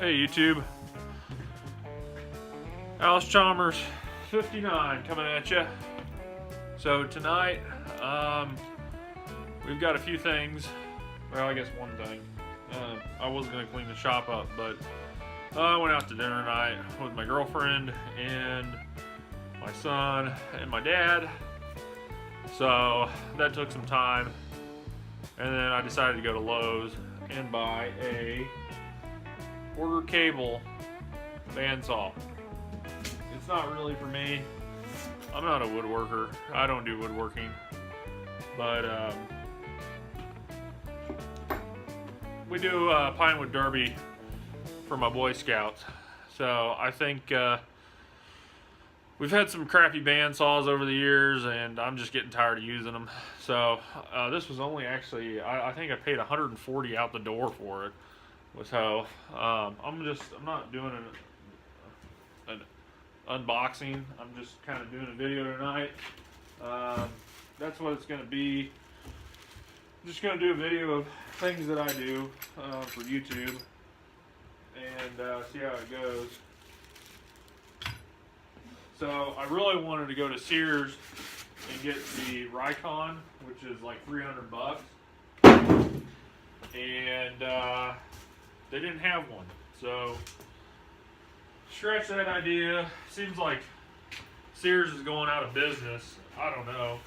Hey YouTube, Alice Chalmers 59 coming at you. So tonight, we've got a few things. Well, I guess one thing. I was gonna clean the shop up, but I went out to dinner tonight with my girlfriend and my son and my dad. So that took some time, and then I decided to go to Lowe's and buy a quarter cable bandsaw. It's not really for me. I'm not a woodworker. I don't do woodworking. But we do Pinewood Derby for my Boy Scouts. So I think we've had some crappy bandsaws over the years, and I'm just getting tired of using them. So this was only actually, I think I paid $140 out the door for it. So I'm not doing an unboxing. I'm just kind of doing a video tonight. That's what it's going to be. I'm just going to do a video of things that I do for YouTube and see how it goes. So I really wanted to go to Sears and get the Rikon, which is like $300, and they didn't have one. So scratch that idea. Seems like Sears is going out of business. I don't know.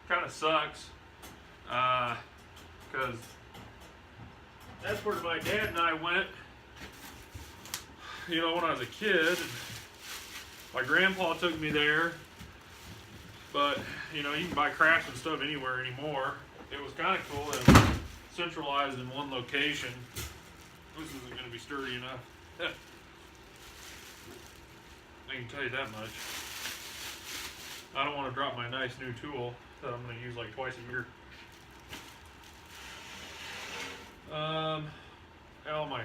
Kind of sucks. Because that's where my dad and I went, you know, when I was a kid. My grandpa took me there. But, you know, you can buy crafts and stuff anywhere anymore. It was kind of cool that it was centralized in one location. This isn't going to be sturdy enough. I can tell you that much. I don't want to drop my nice new tool that I'm going to use like twice a year. All my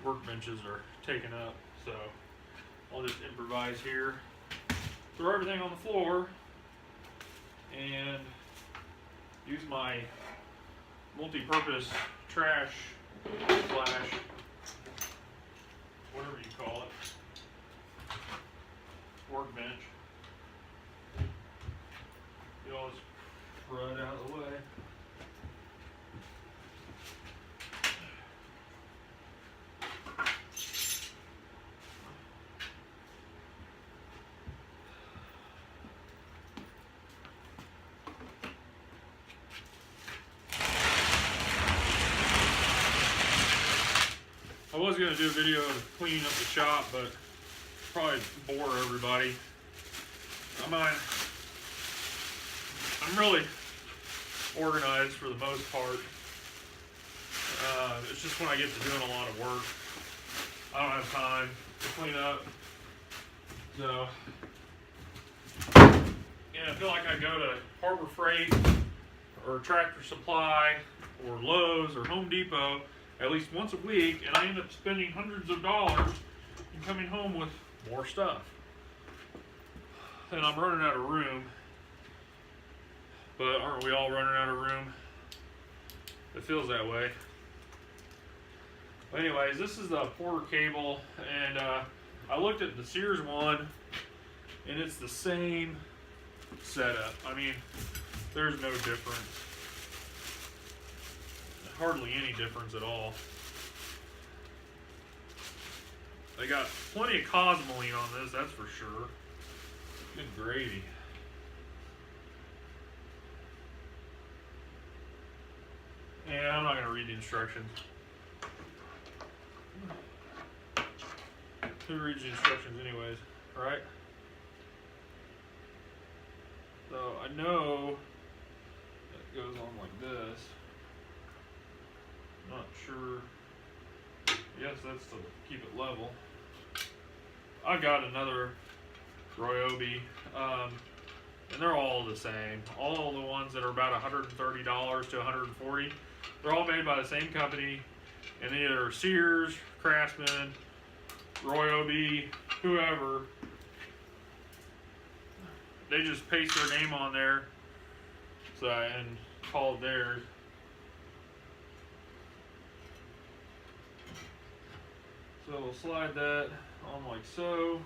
workbenches are taken up, so I'll just improvise here. Throw everything on the floor and use my multi-purpose trash slash whatever you call it workbench. Get all this crud out of the way. I was going to do a video of cleaning up the shop, but probably bore everybody. I'm really organized for the most part. It's just when I get to doing a lot of work, I don't have time to clean up. So, yeah, I feel like I go to Harbor Freight or Tractor Supply or Lowe's or Home Depot at least once a week, and I end up spending hundreds of dollars and coming home with more stuff. And I'm running out of room. But aren't we all running out of room? It feels that way. But anyways, this is the Porter cable, and I looked at the Sears one, and it's the same setup. I mean, there's no difference. Hardly any difference at all. They got plenty of Cosmoline on this, that's for sure. Good gravy. Yeah, I'm not going to read the instructions. Who reads the instructions anyways, right? So I know it goes on like this. Not sure. Yes, that's to keep it level. I got another Ryobi, and they're all the same. All the ones that are about $130 to $140, they're all made by the same company, and either Sears, Craftsman, Ryobi, whoever. They just paste their name on there, and call it theirs. So we'll slide that on like so.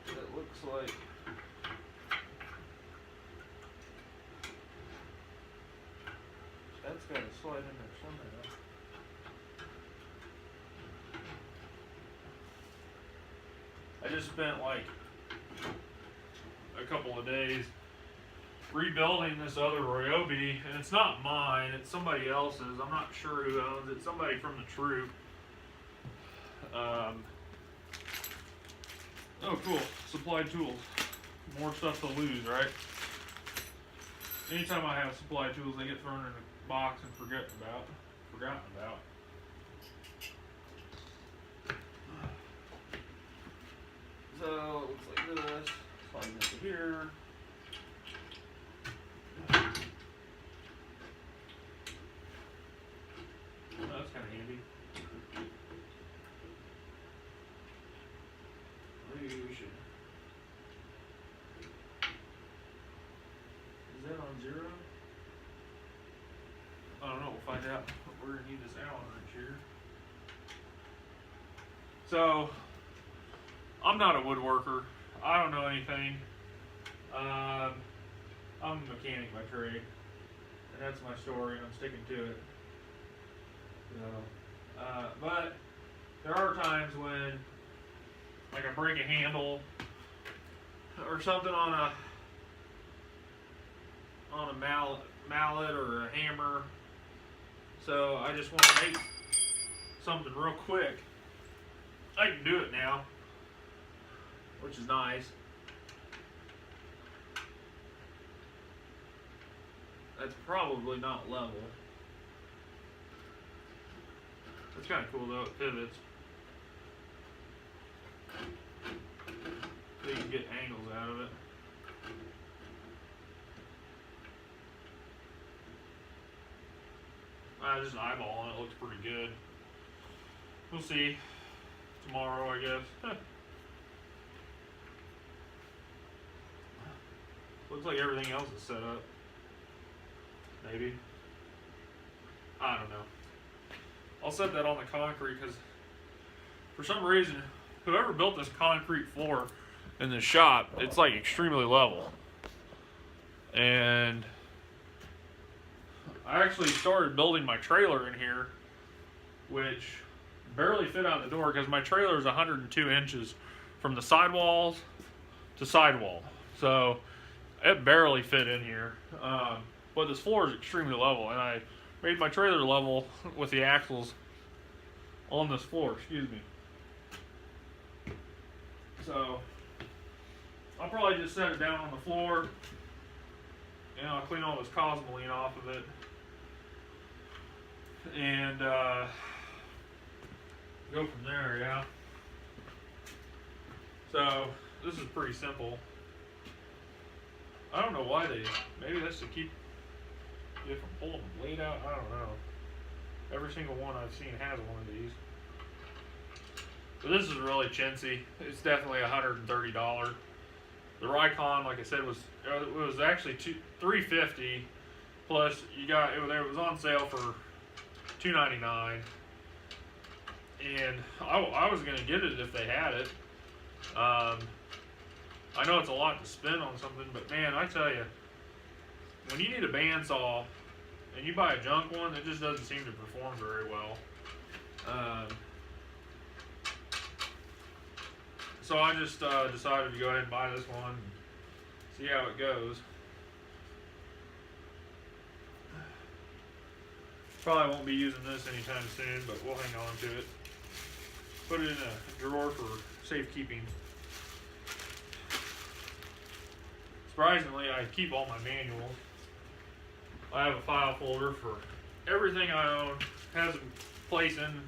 That looks like that's got to slide in there somehow. I just spent like a couple of days rebuilding this other Ryobi, and it's not mine, it's somebody else's. I'm not sure who owns it, somebody from the troop. Oh cool, supplied tools. More stuff to lose, right? Anytime I have supplied tools, they get thrown in a box and forgotten about. So it looks like this. Slide it into here. Oh, that's kind of handy. Maybe we should. Is that on 0? I don't know. We'll find out. We're gonna need this Allen wrench here. So, I'm not a woodworker. I don't know anything. I'm a mechanic by trade, and that's my story, and I'm sticking to it. So, but there are times when, like, I break a handle or something on a mallet or a hammer. So I just want to make something real quick. I can do it now, which is nice. That's probably not level. That's kind of cool though, it pivots. So you can get angles out of it. Just eyeballing it, looks pretty good. We'll see tomorrow, I guess. Looks like everything else is set up. Maybe. I don't know. I'll set that on the concrete because for some reason, whoever built this concrete floor in the shop, it's like extremely level. And I actually started building my trailer in here, which barely fit out the door because my trailer is 102 inches from the sidewalls to sidewall. So it barely fit in here. But this floor is extremely level, and I made my trailer level with the axles on this floor, excuse me. So I'll probably just set it down on the floor, and I'll clean all this Cosmoline off of it. And go from there, yeah. So this is pretty simple. I don't know why maybe that's to keep you from pulling the blade out. I don't know. Every single one I've seen has one of these. But this is really chintzy. It's definitely $130. The Rikon, like I said, was actually $350 plus you got it was on sale for $299, and I was gonna get it if they had it. I know it's a lot to spend on something, but man, I tell you, when you need a bandsaw and you buy a junk one, it just doesn't seem to perform very well. So I just decided to go ahead and buy this one and see how it goes. Probably won't be using this anytime soon, but we'll hang on to it. Put it in a drawer for safekeeping. Surprisingly, I keep all my manuals. I have a file folder for everything I own. Has a place in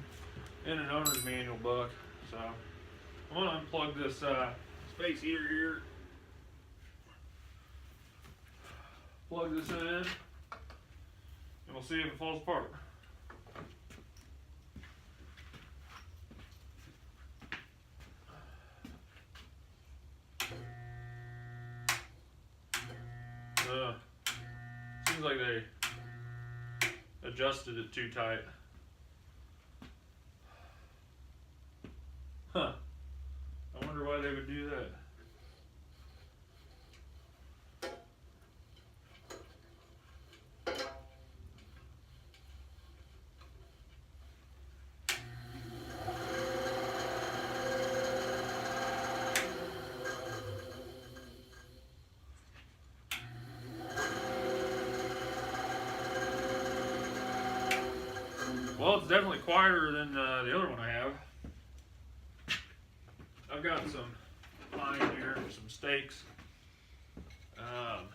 an owner's manual book. So I'm gonna unplug this space heater here. Plug this in, and we'll see if it falls apart. Seems like they adjusted it too tight. Huh. I wonder why they would do that. Well, it's definitely quieter than the other one I have. I've got some pine here, some stakes. I'm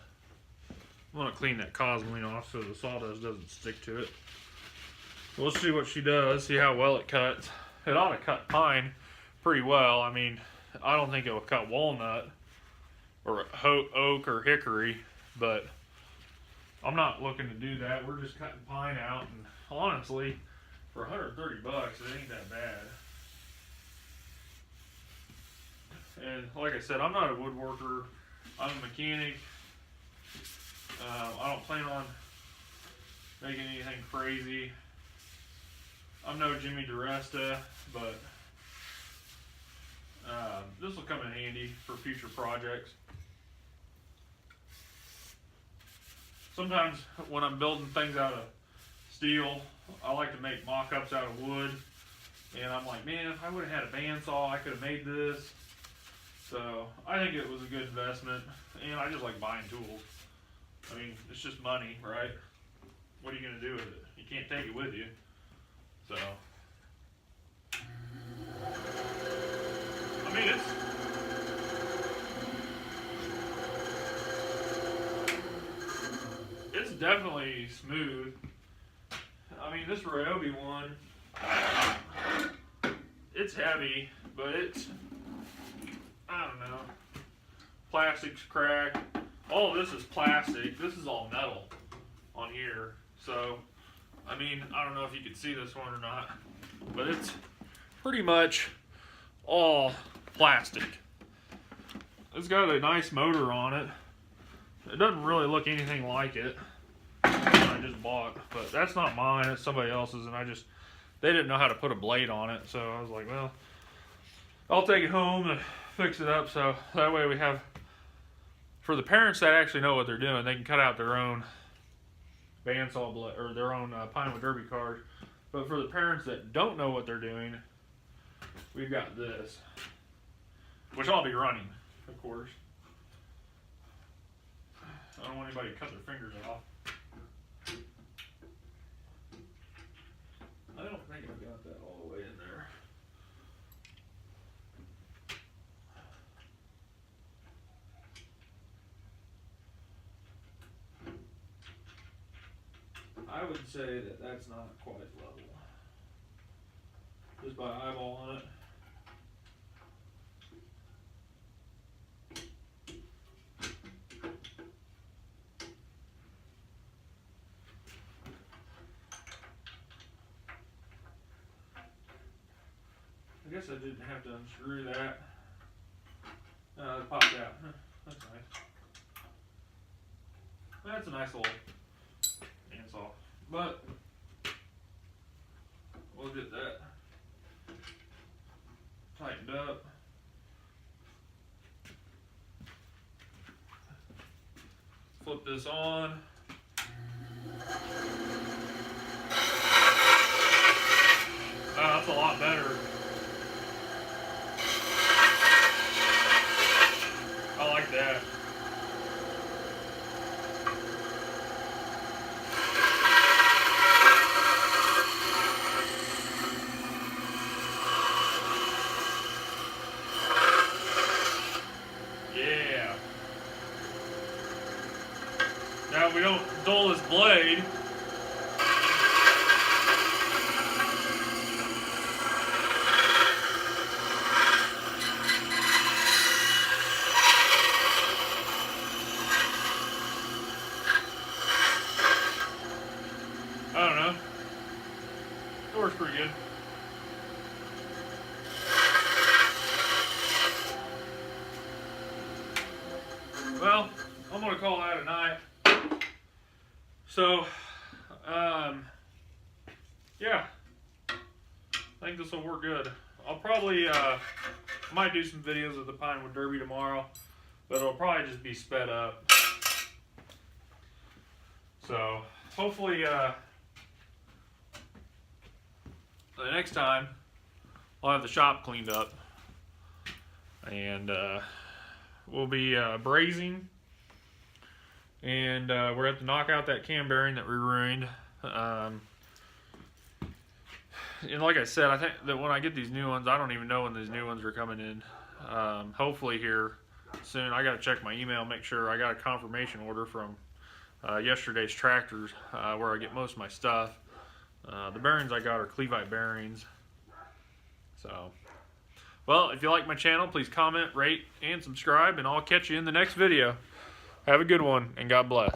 going to clean that cosmoline off so the sawdust doesn't stick to it. We'll see what she does, see how well it cuts. It ought to cut pine pretty well. I mean, I don't think it will cut walnut or oak or hickory, but I'm not looking to do that. We're just cutting pine out, and honestly, for 130 bucks, it ain't that bad. And like I said, I'm not a woodworker. I'm a mechanic. I don't plan on making anything crazy. I'm no Jimmy DiResta, but this will come in handy for future projects. Sometimes when I'm building things out of steel, I like to make mock-ups out of wood. And I'm like, man, if I would have had a bandsaw, I could have made this. So I think it was a good investment, and I just like buying tools. I mean, it's just money, right? What are you gonna do with it? You can't take it with you. So, I mean, it's definitely smooth. I mean, this Ryobi one, it's heavy, but it's, I don't know, plastic's cracked. All of this is plastic. This is all metal on here. So, I mean, I don't know if you can see this one or not, but it's pretty much all plastic. It's got a nice motor on it. It doesn't really look anything like it. I just bought, but that's not mine. It's somebody else's, and they didn't know how to put a blade on it, so I was like, well, I'll take it home and fix it up, so that way we have, for the parents that actually know what they're doing, they can cut out their own bandsaw blade or their own Pinewood Derby card. But for the parents that don't know what they're doing, we've got this, which I'll be running, of course. I don't want anybody to cut their fingers off. I don't think I've got that all the way in there. I would say that that's not quite level. Just by eyeballing it. I guess I didn't have to unscrew that. It popped out. That's nice. That's a nice little bandsaw. But we'll get that tightened up. Flip this on. That's a lot better. I like that. Yeah. Now we don't dull this blade. I don't know. It works pretty good. Well, I'm gonna call that a night. So, Yeah, I think this will work good. I'll probably might do some videos of the Pinewood Derby tomorrow, but it'll probably just be sped up. So hopefully the next time I'll have the shop cleaned up, and we'll be brazing, and we're going to knock out that cam bearing that we ruined. And like I said, I think that when I get these new ones, I don't even know when these new ones are coming in. Hopefully here soon. I got to check my email, make sure I got a confirmation order from yesterday's Tractors, where I get most of my stuff. The bearings I got are Clevite bearings. So, well, if you like my channel, please comment, rate, and subscribe, and I'll catch you in the next video. Have a good one, and God bless.